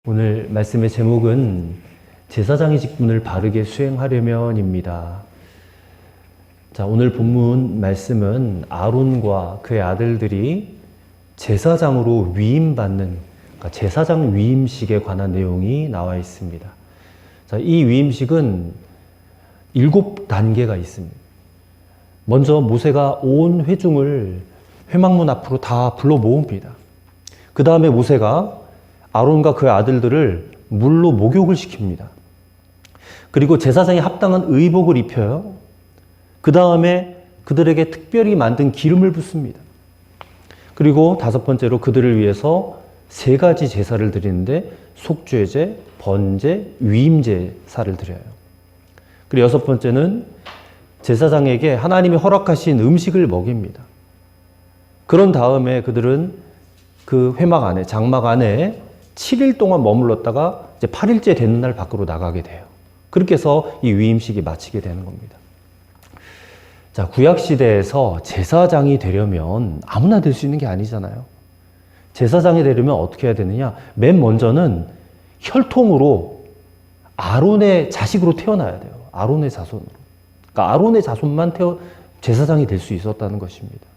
오늘 말씀의 제목은 제사장의 직분을 바르게 수행하려면입니다. 자, 오늘 본문 말씀은 아론과 그의 아들들이 제사장으로 위임받는, 그러니까 제사장 위임식에 관한 내용이 나와 있습니다. 자, 이 위임식은 7단계가 있습니다. 먼저 모세가 온 회중을 회막문 앞으로 다 불러 모읍니다. 그 다음에 모세가 아론과 그의 아들들을 물로 목욕을 시킵니다. 그리고 제사장이 합당한 의복을 입혀요. 그 다음에 그들에게 특별히 만든 기름을 붓습니다. 그리고 5번째로 그들을 위해서 3가지 제사를 드리는데 속죄제, 번제, 위임제사를 드려요. 그리고 6번째는 제사장에게 하나님이 허락하신 음식을 먹입니다. 그런 다음에 그들은 그 회막 안에, 장막 안에 7일 동안 머물렀다가 이제 8일째 되는 날 밖으로 나가게 돼요. 그렇게 해서 이 위임식이 마치게 되는 겁니다. 자, 구약시대에서 제사장이 되려면 아무나 될 수 있는 게 아니잖아요. 제사장이 되려면 어떻게 해야 되느냐? 맨 먼저는 혈통으로 아론의 자식으로 태어나야 돼요. 아론의 자손으로. 그러니까 아론의 자손만 제사장이 될 수 있었다는 것입니다.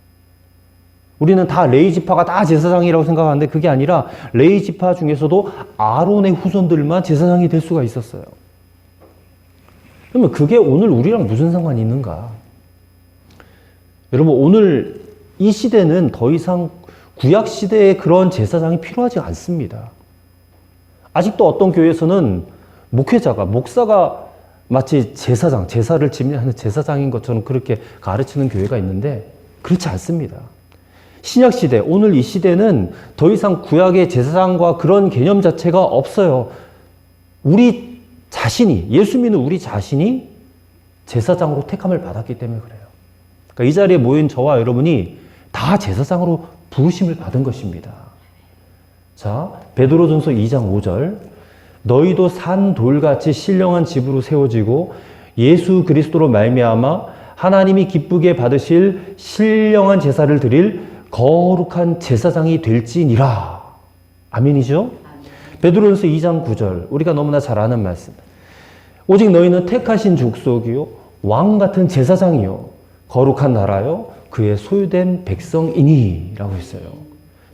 우리는 다 레위 지파가 다 제사장이라고 생각하는데 그게 아니라 레위 지파 중에서도 아론의 후손들만 제사장이 될 수가 있었어요. 그러면 그게 오늘 우리랑 무슨 상관이 있는가? 여러분, 오늘 이 시대는 더 이상 구약 시대의 그런 제사장이 필요하지 않습니다. 아직도 어떤 교회에서는 목사가 마치 제사를 지내는 제사장인 것처럼 그렇게 가르치는 교회가 있는데 그렇지 않습니다. 신약시대, 오늘 이 시대는 더 이상 구약의 제사장과 그런 개념 자체가 없어요. 우리 자신이, 예수 믿는 우리 자신이 제사장으로 택함을 받았기 때문에 그래요. 그러니까 이 자리에 모인 저와 여러분이 다 제사장으로 부르심을 받은 것입니다. 자, 베드로전서 2장 5절. 너희도 산 돌같이 신령한 집으로 세워지고 예수 그리스도로 말미암아 하나님이 기쁘게 받으실 신령한 제사를 드릴 거룩한 제사장이 될지니라. 아멘이죠? 베드로전서 2장 9절. 우리가 너무나 잘 아는 말씀. 오직 너희는 택하신 족속이요 왕 같은 제사장이요 거룩한 나라요 그의 소유된 백성이니 라고 했어요.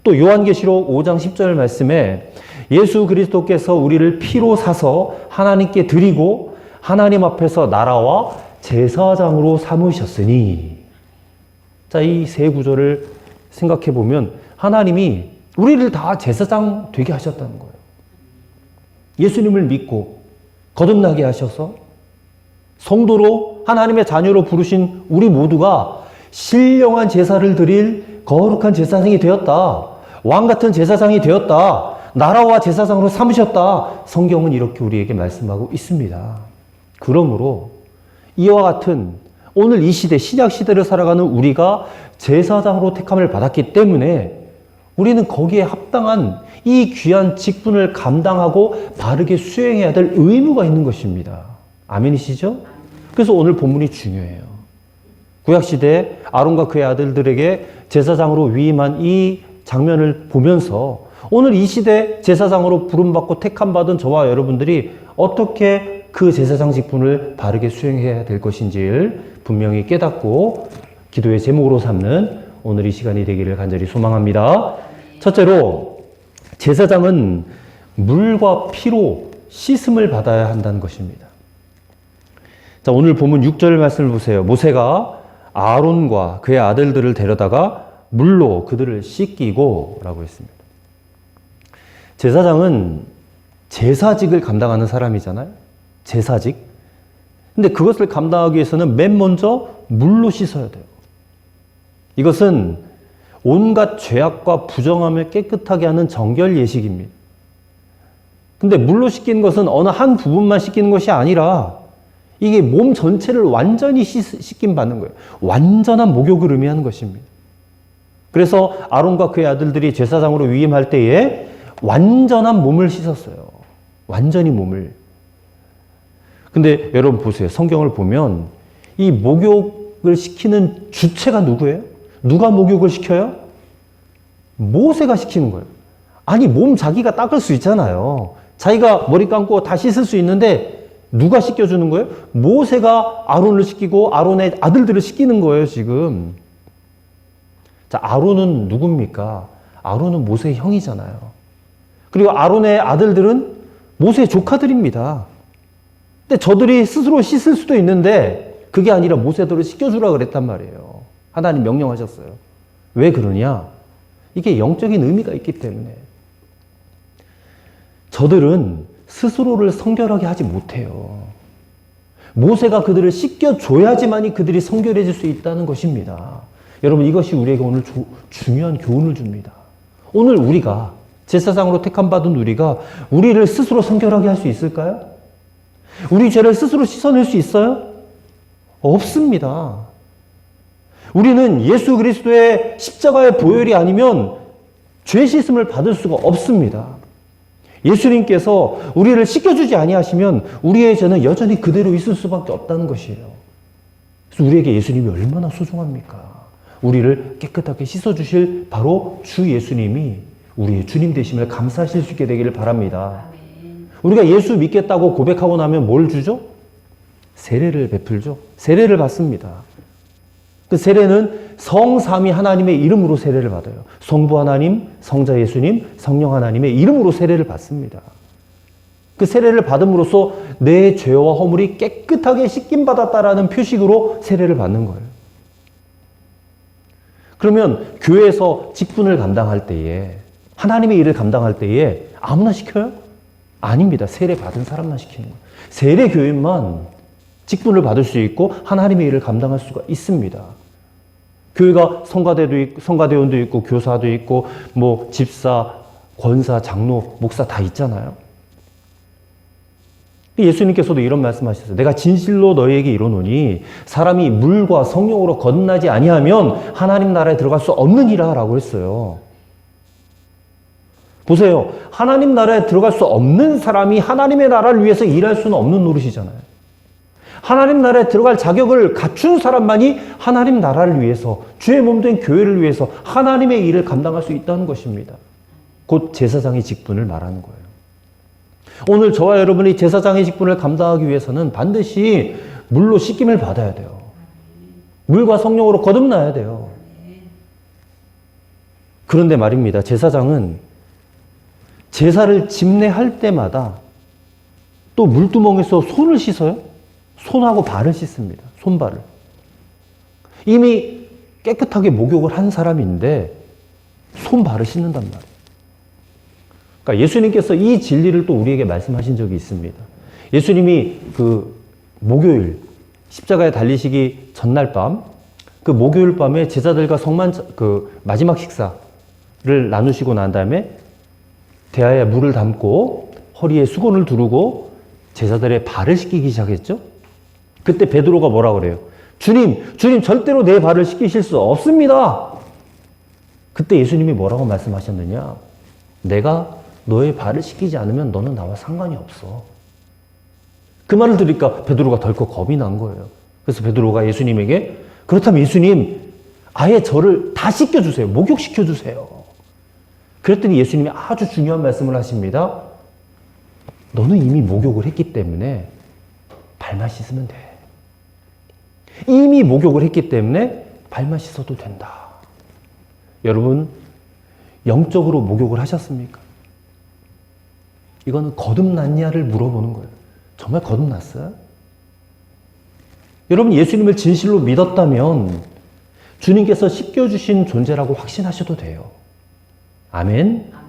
또 요한계시록 5장 10절 말씀에 예수 그리스도께서 우리를 피로 사서 하나님께 드리고 하나님 앞에서 나라와 제사장으로 삼으셨으니. 자, 이 세 구절을 생각해 보면 하나님이 우리를 다 제사장 되게 하셨다는 거예요. 예수님을 믿고 거듭나게 하셔서 성도로 하나님의 자녀로 부르신 우리 모두가 신령한 제사를 드릴 거룩한 제사장이 되었다. 왕 같은 제사장이 되었다. 나라와 제사장으로 삼으셨다. 성경은 이렇게 우리에게 말씀하고 있습니다. 그러므로 이와 같은 오늘 이 시대, 신약 시대를 살아가는 우리가 제사장으로 택함을 받았기 때문에 우리는 거기에 합당한 이 귀한 직분을 감당하고 바르게 수행해야 될 의무가 있는 것입니다. 아멘이시죠? 그래서 오늘 본문이 중요해요. 구약시대 아론과 그의 아들들에게 제사장으로 위임한 이 장면을 보면서 오늘 이 시대 제사장으로 부름받고 택함받은 저와 여러분들이 어떻게 그 제사장 직분을 바르게 수행해야 될 것인지를 분명히 깨닫고 기도의 제목으로 삼는 오늘 이 시간이 되기를 간절히 소망합니다. 첫째로, 제사장은 물과 피로 씻음을 받아야 한다는 것입니다. 자, 오늘 본문 6절 말씀을 보세요. 모세가 아론과 그의 아들들을 데려다가 물로 그들을 씻기고 라고 했습니다. 제사장은 제사직을 감당하는 사람이잖아요. 제사직. 근데 그것을 감당하기 위해서는 맨 먼저 물로 씻어야 돼요. 이것은 온갖 죄악과 부정함을 깨끗하게 하는 정결 예식입니다. 근데 물로 씻기는 것은 어느 한 부분만 씻기는 것이 아니라 이게 몸 전체를 완전히 씻김 받는 거예요. 완전한 목욕을 의미하는 것입니다. 그래서 아론과 그의 아들들이 제사장으로 위임할 때에 완전한 몸을 씻었어요. 완전히 몸을. 근데 여러분 보세요. 성경을 보면 이 목욕을 시키는 주체가 누구예요? 누가 목욕을 시켜요? 모세가 시키는 거예요. 아니, 몸 자기가 닦을 수 있잖아요. 자기가 머리 감고 다 씻을 수 있는데 누가 씻겨주는 거예요? 모세가 아론을 씻기고 아론의 아들들을 씻기는 거예요, 지금. 자, 아론은 누굽니까? 아론은 모세의 형이잖아요. 그리고 아론의 아들들은 모세의 조카들입니다. 근데 저들이 스스로 씻을 수도 있는데 그게 아니라 모세들을 씻겨주라 그랬단 말이에요. 하나님 명령하셨어요. 왜 그러냐? 이게 영적인 의미가 있기 때문에. 저들은 스스로를 성결하게 하지 못해요. 모세가 그들을 씻겨줘야지만이 그들이 성결해질 수 있다는 것입니다. 여러분, 이것이 우리에게 오늘 중요한 교훈을 줍니다. 오늘 우리가 제사장으로 택함받은 우리를 스스로 성결하게 할 수 있을까요? 우리 죄를 스스로 씻어낼 수 있어요? 없습니다. 우리는 예수 그리스도의 십자가의 보혈이 아니면 죄 씻음을 받을 수가 없습니다. 예수님께서 우리를 씻겨주지 아니하시면 우리의 죄는 여전히 그대로 있을 수밖에 없다는 것이에요. 그래서 우리에게 예수님이 얼마나 소중합니까? 우리를 깨끗하게 씻어주실 바로 주 예수님이 우리의 주님 되심을 감사하실 수 있게 되기를 바랍니다. 우리가 예수 믿겠다고 고백하고 나면 뭘 주죠? 세례를 베풀죠. 세례를 받습니다. 그 세례는 성삼위 하나님의 이름으로 세례를 받아요. 성부 하나님, 성자 예수님, 성령 하나님의 이름으로 세례를 받습니다. 그 세례를 받음으로써 내 죄와 허물이 깨끗하게 씻김 받았다라는 표식으로 세례를 받는 거예요. 그러면 교회에서 직분을 감당할 때에, 하나님의 일을 감당할 때에 아무나 시켜요? 아닙니다. 세례 받은 사람만 시키는 거예요. 세례 교인만 직분을 받을 수 있고 하나님의 일을 감당할 수가 있습니다. 교회가 성가대원도 있고 교사도 있고 뭐 집사, 권사, 장로, 목사 다 있잖아요. 예수님께서도 이런 말씀하셨어요. 내가 진실로 너희에게 이르노니 사람이 물과 성령으로 거듭나지 아니하면 하나님 나라에 들어갈 수 없느니라 라고 했어요. 보세요. 하나님 나라에 들어갈 수 없는 사람이 하나님의 나라를 위해서 일할 수는 없는 노릇이잖아요. 하나님 나라에 들어갈 자격을 갖춘 사람만이 하나님 나라를 위해서, 주의 몸된 교회를 위해서 하나님의 일을 감당할 수 있다는 것입니다. 곧 제사장의 직분을 말하는 거예요. 오늘 저와 여러분이 제사장의 직분을 감당하기 위해서는 반드시 물로 씻김을 받아야 돼요. 물과 성령으로 거듭나야 돼요. 그런데 말입니다. 제사장은 제사를 집례할 때마다 또 물두멍에서 손을 씻어요. 손하고 발을 씻습니다. 손발을. 이미 깨끗하게 목욕을 한 사람인데 손발을 씻는단 말이에요. 그러니까 예수님께서 이 진리를 또 우리에게 말씀하신 적이 있습니다. 예수님이 그 목요일 십자가에 달리시기 전날 밤, 그 목요일 밤에 제자들과 그 마지막 식사를 나누시고 난 다음에 대야에 물을 담고 허리에 수건을 두르고 제자들의 발을 씻기기 시작했죠. 그때 베드로가 뭐라 그래요? 주님 절대로 내 발을 씻기실 수 없습니다. 그때 예수님이 뭐라고 말씀하셨느냐? 내가 너의 발을 씻기지 않으면 너는 나와 상관이 없어. 그 말을 들으니까 베드로가 덜컥 겁이 난 거예요. 그래서 베드로가 예수님에게 그렇다면 예수님 아예 저를 다 씻겨주세요. 목욕시켜주세요. 그랬더니 예수님이 아주 중요한 말씀을 하십니다. 너는 이미 목욕을 했기 때문에 발만 씻으면 돼. 이미 목욕을 했기 때문에 발만 씻어도 된다. 여러분, 영적으로 목욕을 하셨습니까? 이거는 거듭났냐를 물어보는 거예요. 정말 거듭났어요? 여러분, 예수님을 진실로 믿었다면 주님께서 씻겨주신 존재라고 확신하셔도 돼요. 아멘?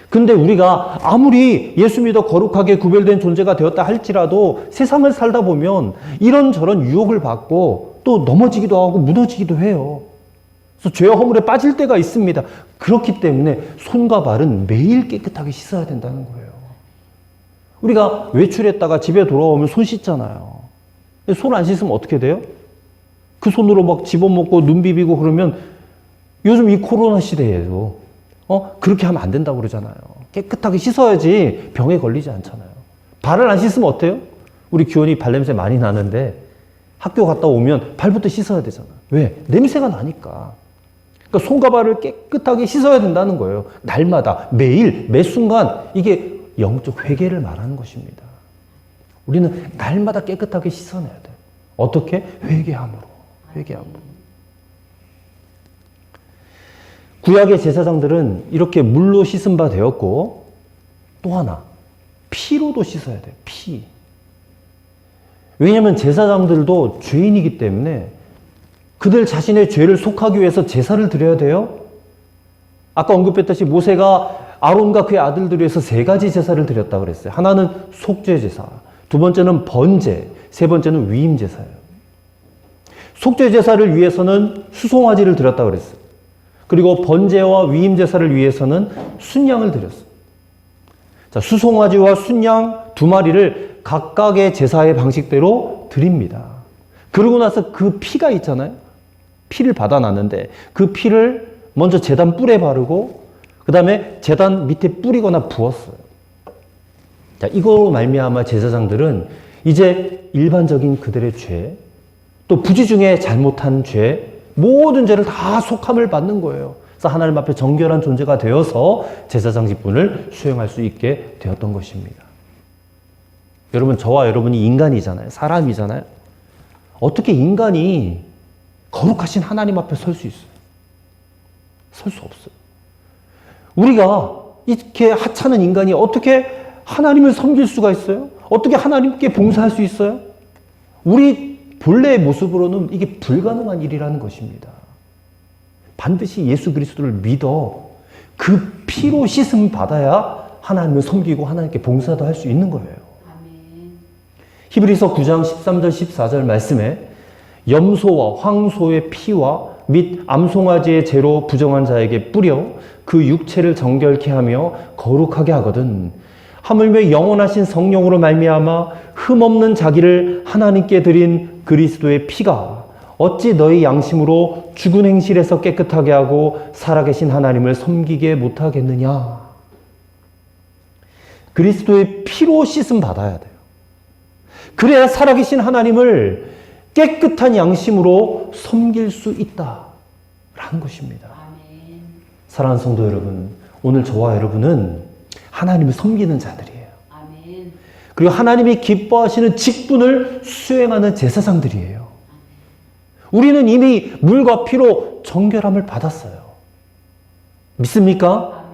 근데 우리가 아무리 예수 믿어 거룩하게 구별된 존재가 되었다 할지라도 세상을 살다 보면 이런저런 유혹을 받고 또 넘어지기도 하고 무너지기도 해요. 그래서 죄와 허물에 빠질 때가 있습니다. 그렇기 때문에 손과 발은 매일 깨끗하게 씻어야 된다는 거예요. 우리가 외출했다가 집에 돌아오면 손 씻잖아요. 손 안 씻으면 어떻게 돼요? 그 손으로 막 집어먹고 눈 비비고 그러면 요즘 이 코로나 시대에도 그렇게 하면 안 된다고 그러잖아요. 깨끗하게 씻어야지 병에 걸리지 않잖아요. 발을 안 씻으면 어때요? 우리 기원이 발냄새 많이 나는데 학교 갔다 오면 발부터 씻어야 되잖아요. 왜? 냄새가 나니까. 그러니까 손과 발을 깨끗하게 씻어야 된다는 거예요. 날마다, 매일, 매 순간 이게 영적 회개를 말하는 것입니다. 우리는 날마다 깨끗하게 씻어내야 돼요. 어떻게? 회개함으로. 구약의 제사장들은 이렇게 물로 씻은 바 되었고, 또 하나, 피로도 씻어야 돼요. 피. 왜냐하면 제사장들도 죄인이기 때문에 그들 자신의 죄를 속하기 위해서 제사를 드려야 돼요. 아까 언급했듯이 모세가 아론과 그의 아들들을 위해서 3가지 제사를 드렸다고 그랬어요. 하나는 속죄 제사, 2번째는 번제, 3번째는 위임 제사예요. 속죄 제사를 위해서는 수송아지를 드렸다고 그랬어요. 그리고 번제와 위임 제사를 위해서는 순양을 드렸어요. 자, 수송아지와 순양 2마리를 각각의 제사의 방식대로 드립니다. 그러고 나서 그 피가 있잖아요. 피를 받아놨는데 그 피를 먼저 제단 뿔에 바르고 그 다음에 제단 밑에 뿌리거나 부었어요. 자, 이거로 말미암아 제사장들은 이제 일반적인 그들의 죄, 또 부지 중에 잘못한 죄, 모든 죄를 다 속함을 받는 거예요. 그래서 하나님 앞에 정결한 존재가 되어서 제사장 직분을 수행할 수 있게 되었던 것입니다. 여러분, 저와 여러분이 인간이잖아요. 사람이잖아요. 어떻게 인간이 거룩하신 하나님 앞에 설 수 있어요? 설 수 없어요. 우리가 이렇게 하찮은 인간이 어떻게 하나님을 섬길 수가 있어요? 어떻게 하나님께 봉사할 수 있어요? 우리 본래의 모습으로는 이게 불가능한 일이라는 것입니다. 반드시 예수 그리스도를 믿어 그 피로 씻음 받아야 하나님을 섬기고 하나님께 봉사도 할 수 있는 거예요. 히브리서 9장 13절 14절 말씀에 염소와 황소의 피와 및 암송아지의 재로 부정한 자에게 뿌려 그 육체를 정결케 하며 거룩하게 하거든 하물며 영원하신 성령으로 말미암아 흠없는 자기를 하나님께 드린 그리스도의 피가 어찌 너희 양심으로 죽은 행실에서 깨끗하게 하고 살아계신 하나님을 섬기게 못하겠느냐. 그리스도의 피로 씻음 받아야 돼요. 그래야 살아계신 하나님을 깨끗한 양심으로 섬길 수 있다라는 것입니다. 아멘. 사랑하는 성도 여러분, 오늘 저와 여러분은 하나님을 섬기는 자들이에요. 아멘. 그리고 하나님이 기뻐하시는 직분을 수행하는 제사장들이에요. 우리는 이미 물과 피로 정결함을 받았어요. 믿습니까?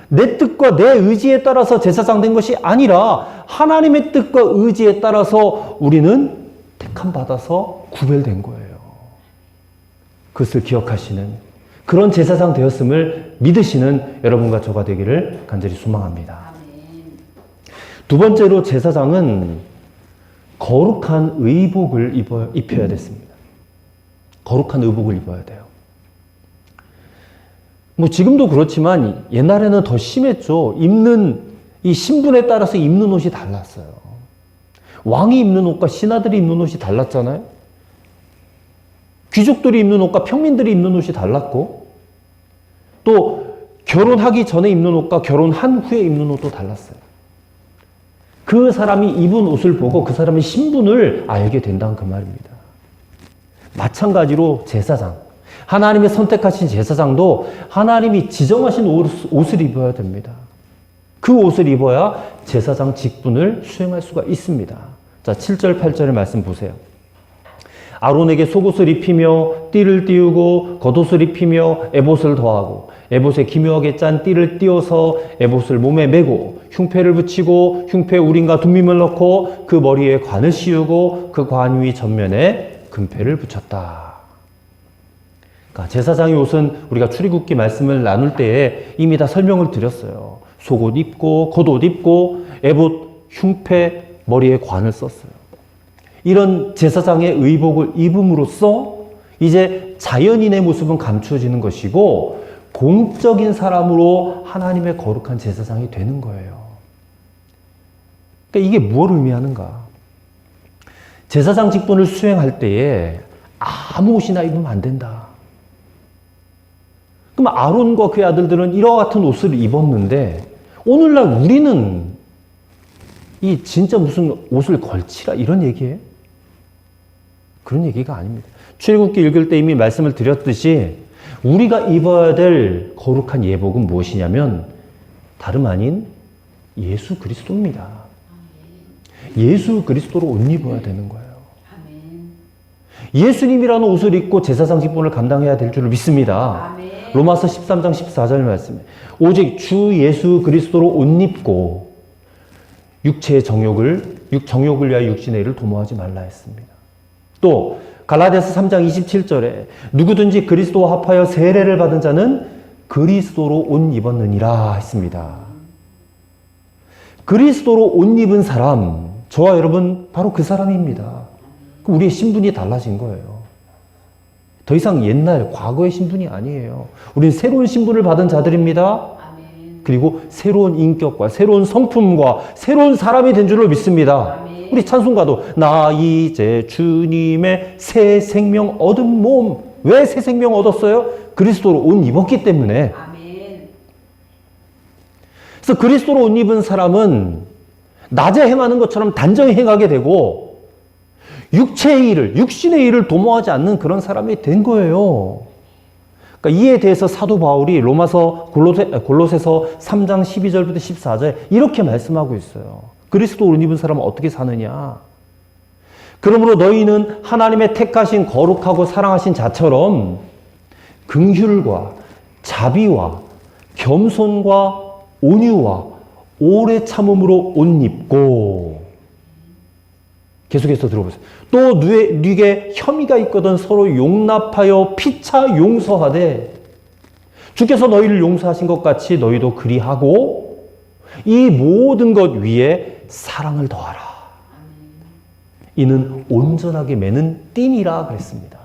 내 뜻과 내 의지에 따라서 제사장 된 것이 아니라 하나님의 뜻과 의지에 따라서 우리는 택함 받아서 구별된 거예요. 그것을 기억하시는 그런 제사장 되었음을 믿으시는 여러분과 저가 되기를 간절히 소망합니다. 2번째로 제사장은 거룩한 의복을 입혀야 됐습니다. 거룩한 의복을 입어야 돼요. 뭐 지금도 그렇지만 옛날에는 더 심했죠. 입는 이 신분에 따라서 입는 옷이 달랐어요. 왕이 입는 옷과 신하들이 입는 옷이 달랐잖아요. 귀족들이 입는 옷과 평민들이 입는 옷이 달랐고 또 결혼하기 전에 입는 옷과 결혼한 후에 입는 옷도 달랐어요. 그 사람이 입은 옷을 보고 그 사람의 신분을 알게 된다는 그 말입니다. 마찬가지로 제사장, 하나님이 선택하신 제사장도 하나님이 지정하신 옷을 입어야 됩니다. 그 옷을 입어야 제사장 직분을 수행할 수가 있습니다. 자, 7절, 8절의 말씀 보세요. 아론에게 속옷을 입히며 띠를 띄우고 겉옷을 입히며 에봇을 더하고 에봇에 기묘하게 짠 띠를 띄워서 에봇을 몸에 메고 흉패를 붙이고 흉패 우림과 둠밈을 넣고 그 머리에 관을 씌우고 그 관 위 전면에 금패를 붙였다. 그러니까 제사장의 옷은 우리가 출애굽기 말씀을 나눌 때에 이미 다 설명을 드렸어요. 속옷 입고 겉옷 입고 에봇 흉패 머리에 관을 썼어요. 이런 제사장의 의복을 입음으로써 이제 자연인의 모습은 감추어지는 것이고 공적인 사람으로 하나님의 거룩한 제사장이 되는 거예요. 그러니까 이게 뭘 의미하는가? 제사장 직분을 수행할 때에 아무 옷이나 입으면 안 된다. 그럼 아론과 그의 아들들은 이와 같은 옷을 입었는데 오늘날 우리는 이 진짜 무슨 옷을 걸치라 이런 얘기예요? 그런 얘기가 아닙니다. 출애굽기 읽을 때 이미 말씀을 드렸듯이 우리가 입어야 될 거룩한 예복은 무엇이냐면 다름 아닌 예수 그리스도입니다. 예수 그리스도로 옷 입어야 되는 거예요. 예수님이라는 옷을 입고 제사장 직분을 감당해야 될 줄을 믿습니다. 로마서 13장 14절 말씀에 오직 주 예수 그리스도로 옷 입고 육체의 정욕을 위하여 육신의 일을 도모하지 말라 했습니다. 또 갈라디아서 3장 27절에 누구든지 그리스도와 합하여 세례를 받은 자는 그리스도로 옷 입었느니라 했습니다. 그리스도로 옷 입은 사람, 저와 여러분 바로 그 사람입니다. 우리의 신분이 달라진 거예요. 더 이상 옛날 과거의 신분이 아니에요. 우리는 새로운 신분을 받은 자들입니다. 그리고 새로운 인격과 새로운 성품과 새로운 사람이 된 줄로 믿습니다. 우리 찬송가도 나 이제 주님의 새 생명 얻은 몸. 왜 새 생명 얻었어요? 그리스도로 옷 입었기 때문에. 그래서 그리스도로 옷 입은 사람은 낮에 행하는 것처럼 단정히 행하게 되고 육체의 일을, 육신의 일을 도모하지 않는 그런 사람이 된 거예요. 그러니까 이에 대해서 사도 바울이 로마서 골로새서 3장 12절부터 14절 이렇게 말씀하고 있어요. 그리스도 옷 입은 사람은 어떻게 사느냐? 그러므로 너희는 하나님의 택하신 거룩하고 사랑하신 자처럼 긍휼과 자비와 겸손과 온유와 오래 참음으로 옷 입고 계속해서 들어보세요. 또 네게 혐의가 있거든 서로 용납하여 피차 용서하되 주께서 너희를 용서하신 것 같이 너희도 그리하고 이 모든 것 위에 사랑을 더하라. 이는 온전하게 매는 띠니라 그랬습니다.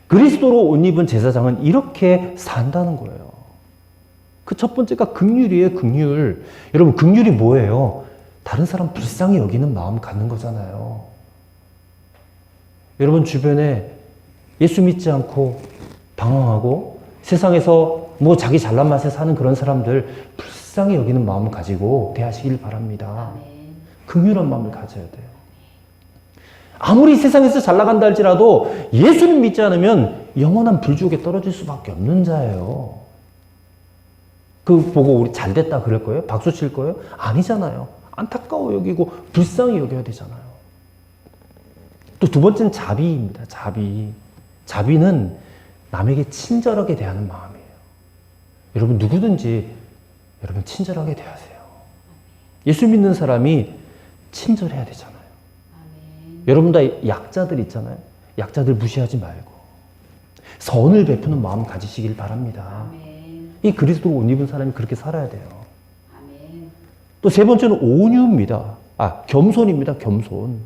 그리스도로 옷 입은 제사장은 이렇게 산다는 거예요. 그 첫 번째가 긍휼이에요. 긍휼. 여러분 긍휼이 뭐예요? 다른 사람 불쌍히 여기는 마음 갖는 거잖아요. 여러분 주변에 예수 믿지 않고 방황하고 세상에서 뭐 자기 잘난 맛에 사는 그런 사람들 불쌍히 여기는 마음을 가지고 대하시길 바랍니다. 긍휼한 마음을 가져야 돼요. 아무리 세상에서 잘 나간다 할지라도 예수를 믿지 않으면 영원한 불지옥에 떨어질 수밖에 없는 자예요. 그 보고 우리 잘 됐다 그럴 거예요? 박수 칠 거예요? 아니잖아요. 안타까워 여기고 불쌍히 여겨야 되잖아요. 또 두 번째는 자비입니다. 자비. 자비는 남에게 친절하게 대하는 마음이에요. 여러분 누구든지 여러분 친절하게 대하세요. 예수 믿는 사람이 친절해야 되잖아요. 여러분 다 약자들 있잖아요. 약자들 무시하지 말고 선을 베푸는 마음 가지시길 바랍니다. 이 그리스도로 옷 입은 사람이 그렇게 살아야 돼요. 또 세 번째는 온유입니다. 겸손입니다. 겸손.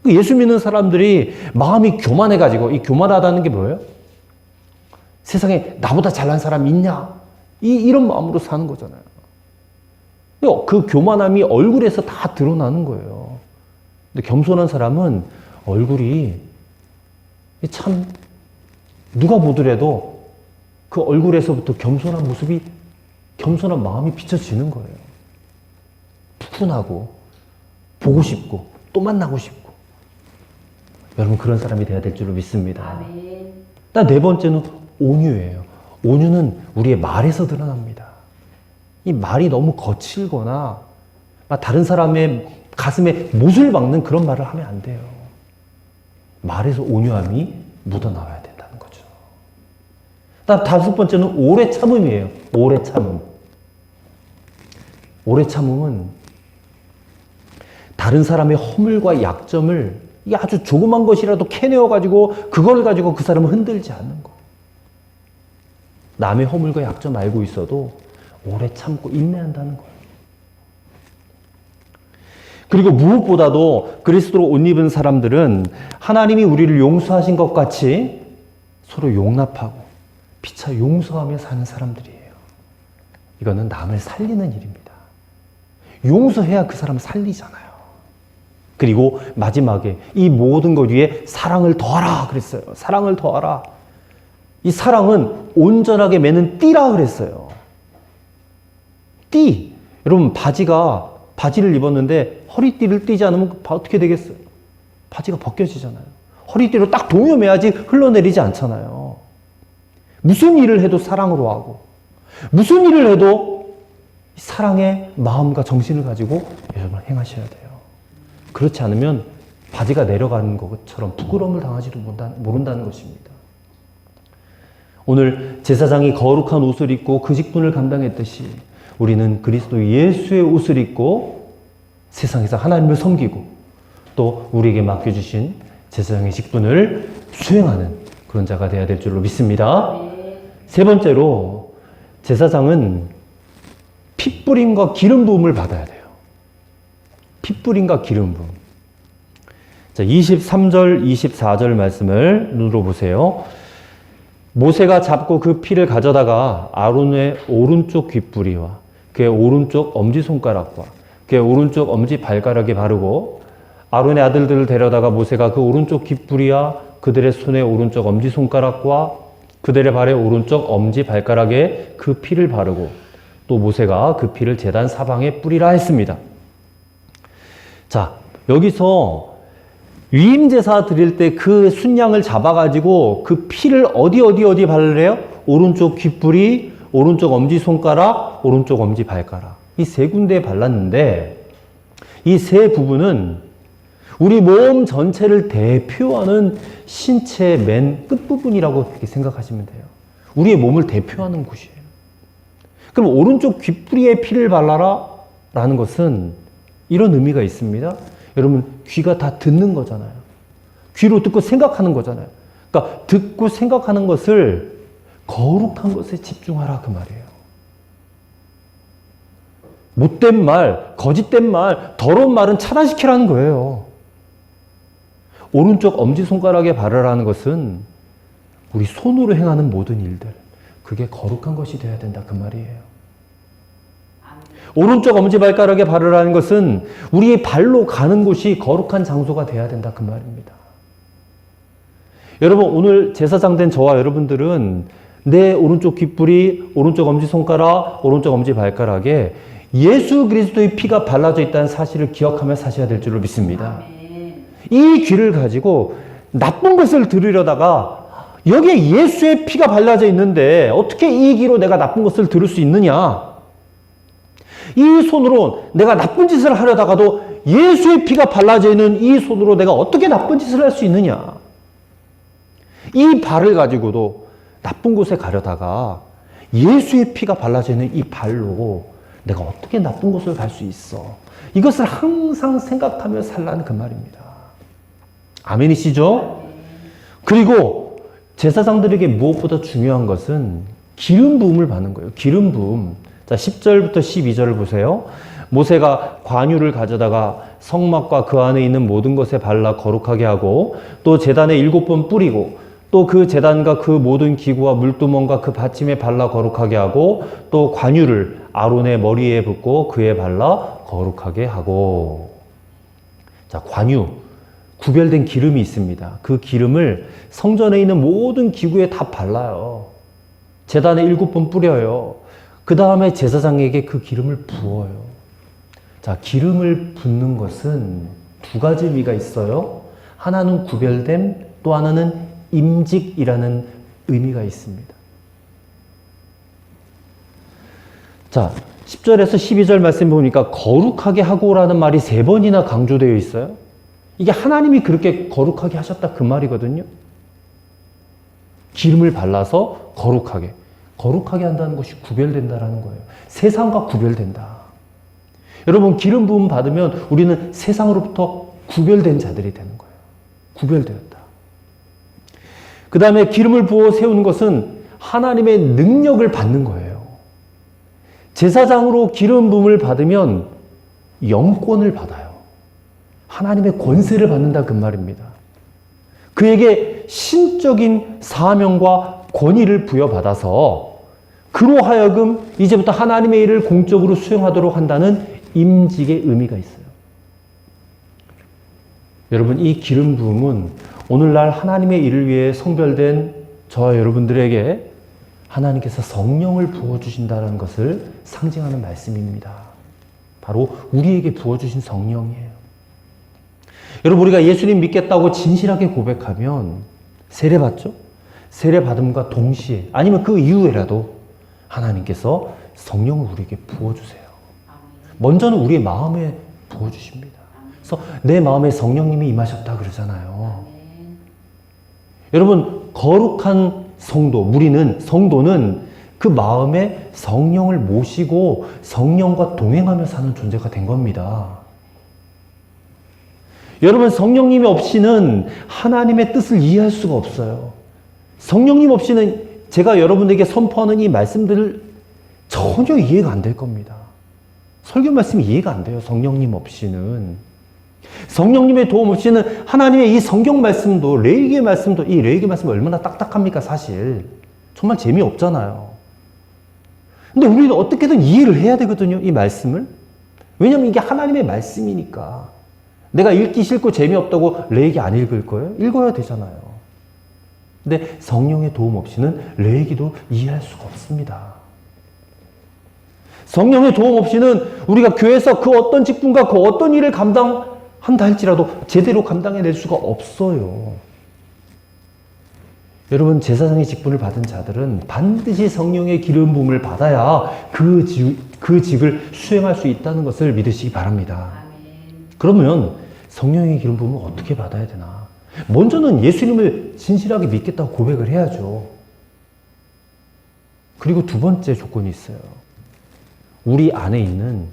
예수 믿는 사람들이 마음이 교만해가지고, 이 교만하다는 게 뭐예요? 세상에 나보다 잘난 사람 있냐? 이런 마음으로 사는 거잖아요. 그 교만함이 얼굴에서 다 드러나는 거예요. 근데 겸손한 사람은 얼굴이 참 누가 보더라도 그 얼굴에서부터 겸손한 모습이, 겸손한 마음이 비춰지는 거예요. 푸근하고 보고 싶고 또 만나고 싶고. 여러분 그런 사람이 돼야 될 줄로 믿습니다. 네 번째는 온유예요. 온유는 우리의 말에서 드러납니다. 이 말이 너무 거칠거나 다른 사람의 가슴에 못을 박는 그런 말을 하면 안 돼요. 말에서 온유함이 묻어나와야 된다는 거죠. 다섯 번째는 오래 참음이에요. 오래 참음. 오래 참음은 다른 사람의 허물과 약점을 아주 조그만 것이라도 캐내어가지고 그걸 가지고 그 사람을 흔들지 않는 거. 남의 허물과 약점 알고 있어도 오래 참고 인내한다는 거예요. 그리고 무엇보다도 그리스도로 옷 입은 사람들은 하나님이 우리를 용서하신 것 같이 서로 용납하고 피차 용서하며 사는 사람들이에요. 이거는 남을 살리는 일입니다. 용서해야 그 사람을 살리잖아요. 그리고 마지막에 이 모든 것 위에 사랑을 더하라 그랬어요. 사랑을 더하라. 이 사랑은 온전하게 매는 띠라 그랬어요. 띠. 여러분 바지를 입었는데 허리띠를 띠지 않으면 어떻게 되겠어요? 바지가 벗겨지잖아요. 허리띠로 딱 동여매야지 흘러내리지 않잖아요. 무슨 일을 해도 사랑으로 하고 무슨 일을 해도 사랑의 마음과 정신을 가지고 여러분 행하셔야 돼요. 그렇지 않으면 바지가 내려가는 것처럼 부끄러움을 당하지도 모른다는 것입니다. 오늘 제사장이 거룩한 옷을 입고 그 직분을 감당했듯이 우리는 그리스도 예수의 옷을 입고 세상에서 하나님을 섬기고 또 우리에게 맡겨주신 제사장의 직분을 수행하는 그런 자가 되어야 될 줄로 믿습니다. 세 번째로 제사장은 핏뿌림과 기름 부음을 받아야 돼요. 핏뿌림과 기름 부음. 자, 23절, 24절 말씀을 눈으로 보세요. 모세가 잡고 그 피를 가져다가 아론의 오른쪽 귓뿌리와 그의 오른쪽 엄지손가락과 그의 오른쪽 엄지발가락에 바르고 아론의 아들들을 데려다가 모세가 그 오른쪽 귓뿌리와 그들의 손의 오른쪽 엄지손가락과 그들의 발의 오른쪽 엄지발가락에 그 피를 바르고 또 모세가 그 피를 제단 사방에 뿌리라 했습니다. 자, 여기서 위임제사 드릴 때 그 순양을 잡아가지고 그 피를 어디 바르래요? 오른쪽 귓뿌리, 오른쪽 엄지손가락, 오른쪽 엄지발가락. 이 세 군데에 발랐는데 이 세 부분은 우리 몸 전체를 대표하는 신체의 맨 끝부분이라고 그렇게 생각하시면 돼요. 우리의 몸을 대표하는 곳이에요. 그럼 오른쪽 귓뿌리에 피를 발라라 라는 것은 이런 의미가 있습니다. 여러분, 귀가 다 듣는 거잖아요. 귀로 듣고 생각하는 거잖아요. 그러니까 듣고 생각하는 것을 거룩한 것에 집중하라 그 말이에요. 못된 말, 거짓된 말, 더러운 말은 차단시키라는 거예요. 오른쪽 엄지손가락에 바르라는 것은 우리 손으로 행하는 모든 일들, 그게 거룩한 것이 되어야 된다 그 말이에요. 오른쪽 엄지발가락에 바르라는 것은 우리의 발로 가는 곳이 거룩한 장소가 되어야 된다 그 말입니다. 여러분, 오늘 제사장 된 저와 여러분들은 내 오른쪽 귓뿌리, 오른쪽 엄지손가락, 오른쪽 엄지발가락에 예수 그리스도의 피가 발라져 있다는 사실을 기억하며 사셔야 될 줄로 믿습니다. 이 귀를 가지고 나쁜 것을 들으려다가 여기에 예수의 피가 발라져 있는데 어떻게 이 귀로 내가 나쁜 것을 들을 수 있느냐? 이 손으로 내가 나쁜 짓을 하려다가도 예수의 피가 발라져 있는 이 손으로 내가 어떻게 나쁜 짓을 할 수 있느냐? 이 발을 가지고도 나쁜 곳에 가려다가 예수의 피가 발라져 있는 이 발로 내가 어떻게 나쁜 곳을 갈 수 있어? 이것을 항상 생각하며 살라는 그 말입니다. 아멘이시죠? 그리고 제사장들에게 무엇보다 중요한 것은 기름 부음을 받는 거예요. 기름 부음. 자, 10절부터 12절을 보세요. 모세가 관유를 가져다가 성막과 그 안에 있는 모든 것에 발라 거룩하게 하고 또 제단에 7번 뿌리고 또 그 제단과 그 모든 기구와 물두멍과 그 받침에 발라 거룩하게 하고 또 관유를 아론의 머리에 붓고 그에 발라 거룩하게 하고. 자, 관유. 구별된 기름이 있습니다. 그 기름을 성전에 있는 모든 기구에 다 발라요. 제단에 7번 뿌려요. 그 다음에 제사장에게 그 기름을 부어요. 자, 기름을 붓는 것은 두 가지 의미가 있어요. 하나는 구별됨, 또 하나는 임직이라는 의미가 있습니다. 자, 10절에서 12절 말씀 보니까 거룩하게 하고라는 말이 3번이나 강조되어 있어요. 이게 하나님이 그렇게 거룩하게 하셨다 그 말이거든요. 기름을 발라서 거룩하게 한다는 것이 구별된다라는 거예요. 세상과 구별된다. 여러분, 기름 부음 받으면 우리는 세상으로부터 구별된 자들이 되는 거예요. 구별되었다. 그 다음에 기름을 부어 세우는 것은 하나님의 능력을 받는 거예요. 제사장으로 기름 부음을 받으면 영권을 받아요. 하나님의 권세를 받는다 그 말입니다. 그에게 신적인 사명과 권위를 부여받아서 그로 하여금 이제부터 하나님의 일을 공적으로 수행하도록 한다는 임직의 의미가 있어요. 여러분, 이 기름 부음은 오늘날 하나님의 일을 위해 성별된 저와 여러분들에게 하나님께서 성령을 부어주신다는 것을 상징하는 말씀입니다. 바로 우리에게 부어주신 성령이에요. 여러분, 우리가 예수님 믿겠다고 진실하게 고백하면 세례받죠? 세례받음과 동시에 아니면 그 이후에라도 하나님께서 성령을 우리에게 부어주세요. 먼저는 우리의 마음에 부어주십니다. 그래서 내 마음에 성령님이 임하셨다 그러잖아요. 여러분, 거룩한 성도, 성도는 그 마음에 성령을 모시고 성령과 동행하며 사는 존재가 된 겁니다. 여러분, 성령님이 없이는 하나님의 뜻을 이해할 수가 없어요. 성령님 없이는 제가 여러분에게 선포하는 이 말씀들을 전혀 이해가 안 될 겁니다. 설교 말씀이 이해가 안 돼요. 성령님 없이는. 성령님의 도움 없이는 하나님의 이 성경 말씀도, 레위기 말씀도, 이 레위기 말씀이 얼마나 딱딱합니까, 사실. 정말 재미없잖아요. 근데 우리는 어떻게든 이해를 해야 되거든요, 이 말씀을. 왜냐면 이게 하나님의 말씀이니까. 내가 읽기 싫고 재미없다고 레위기 안 읽을 거예요? 읽어야 되잖아요. 근데 성령의 도움 없이는 레위기도 이해할 수가 없습니다. 성령의 도움 없이는 우리가 교회에서 그 어떤 직분과 그 어떤 일을 감당한다 할지라도 제대로 감당해낼 수가 없어요. 여러분, 제사장의 직분을 받은 자들은 반드시 성령의 기름 부음을 받아야 그 직을 수행할 수 있다는 것을 믿으시기 바랍니다. 그러면 성령의 기름 부음을 어떻게 받아야 되나? 먼저는 예수님을 진실하게 믿겠다고 고백을 해야죠. 그리고 두 번째 조건이 있어요. 우리 안에 있는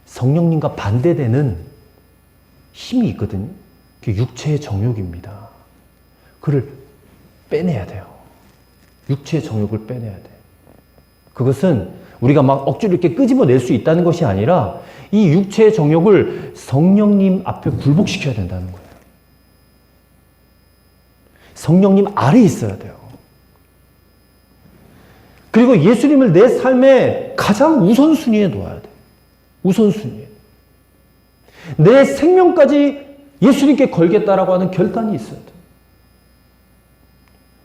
성령님과 반대되는 힘이 있거든요. 그게 육체의 정욕입니다. 그를 빼내야 돼요. 육체의 정욕을 빼내야 돼. 그것은 우리가 막 억지로 이렇게 끄집어낼 수 있다는 것이 아니라 이 육체의 정욕을 성령님 앞에 굴복시켜야 된다는 거예요. 성령님 아래에 있어야 돼요. 그리고 예수님을 내 삶의 가장 우선순위에 놓아야 돼요. 우선순위에. 내 생명까지 예수님께 걸겠다라고 하는 결단이 있어야 돼요.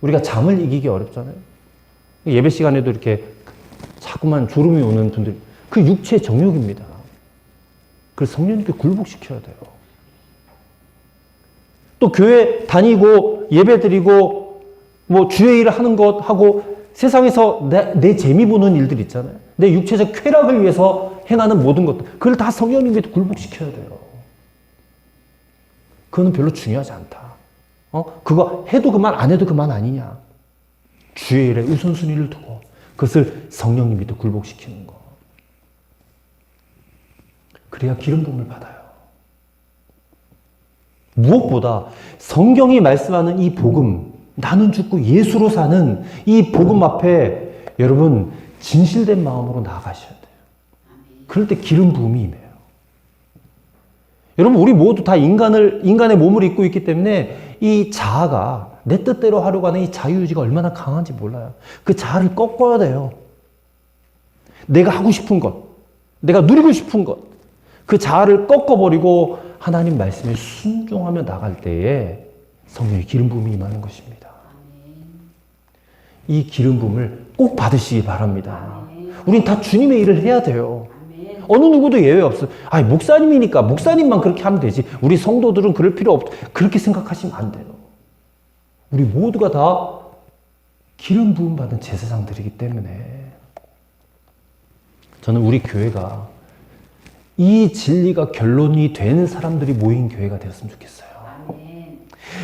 우리가 잠을 이기기 어렵잖아요. 예배 시간에도 이렇게 자꾸만 졸음이 오는 분들, 그 육체의 정욕입니다. 그래서 성령님께 굴복시켜야 돼요. 또 교회 다니고 예배 드리고 뭐 주의 일을 하는 것 하고 세상에서 내 재미 보는 일들 있잖아요. 내 육체적 쾌락을 위해서 행하는 모든 것들, 그걸 다 성령님께 굴복시켜야 돼요. 그거는 별로 중요하지 않다. 그거 해도 그만, 안 해도 그만 아니냐. 주의 일에 우선순위를 두고 그것을 성령님께 굴복시키는 거. 그래야 기름 부음을 받아요. 무엇보다 성경이 말씀하는 이 복음, 나는 죽고 예수로 사는 이 복음 앞에 여러분 진실된 마음으로 나아가셔야 돼요. 그럴 때 기름 부음이 임해요. 여러분, 우리 모두 다 인간의 몸을 입고 있기 때문에 이 자아가 내 뜻대로 하려고 하는 이 자유의지가 얼마나 강한지 몰라요. 그 자아를 꺾어야 돼요. 내가 하고 싶은 것, 내가 누리고 싶은 것, 그 자아를 꺾어버리고 하나님 말씀에 순종하며 나갈 때에 성령의 기름 부음이 임하는 것입니다. 이 기름 부음을 꼭 받으시기 바랍니다. 우린 다 주님의 일을 해야 돼요. 어느 누구도 예외 없어요. 아니, 목사님이니까 목사님만 그렇게 하면 되지. 우리 성도들은 그럴 필요 없다. 그렇게 생각하시면 안 돼요. 우리 모두가 다 기름 부음 받은 제사장들이기 때문에 저는 우리 교회가 이 진리가 결론이 되는 사람들이 모인 교회가 되었으면 좋겠어요.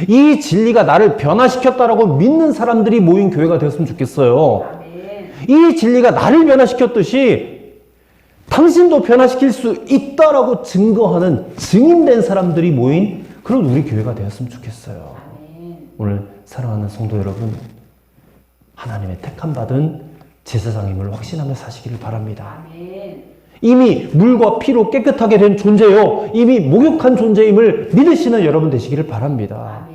이 진리가 나를 변화시켰다라고 믿는 사람들이 모인 교회가 되었으면 좋겠어요. 이 진리가 나를 변화시켰듯이 당신도 변화시킬 수 있다라고 증거하는 증인된 사람들이 모인 그런 우리 교회가 되었으면 좋겠어요. 오늘 사랑하는 성도 여러분, 하나님의 택함받은 제사장임을 확신하며 사시기를 바랍니다. 이미 물과 피로 깨끗하게 된 존재요, 이미 목욕한 존재임을 믿으시는 여러분 되시기를 바랍니다.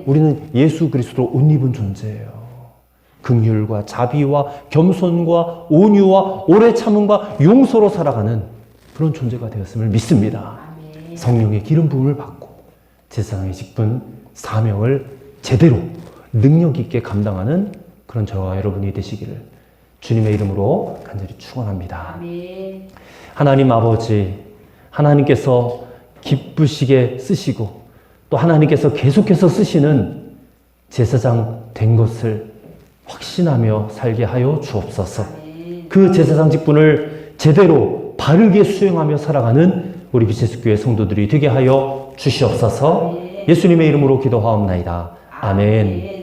우리는 예수 그리스도로 옷 입은 존재예요. 긍휼과 자비와 겸손과 온유와 오래 참음과 용서로 살아가는 그런 존재가 되었음을 믿습니다. 성령의 기름 부음을 받고 제사장의 직분, 사명을 제대로 능력 있게 감당하는 그런 저와 여러분이 되시기를 주님의 이름으로 간절히 축원합니다. 하나님 아버지, 하나님께서 기쁘시게 쓰시고 또 하나님께서 계속해서 쓰시는 제사장 된 것을 확신하며 살게 하여 주옵소서. 그 제사장 직분을 제대로 바르게 수행하며 살아가는 우리 빛의 교회 성도들이 되게 하여 주시옵소서. 예수님의 이름으로 기도하옵나이다. 아멘.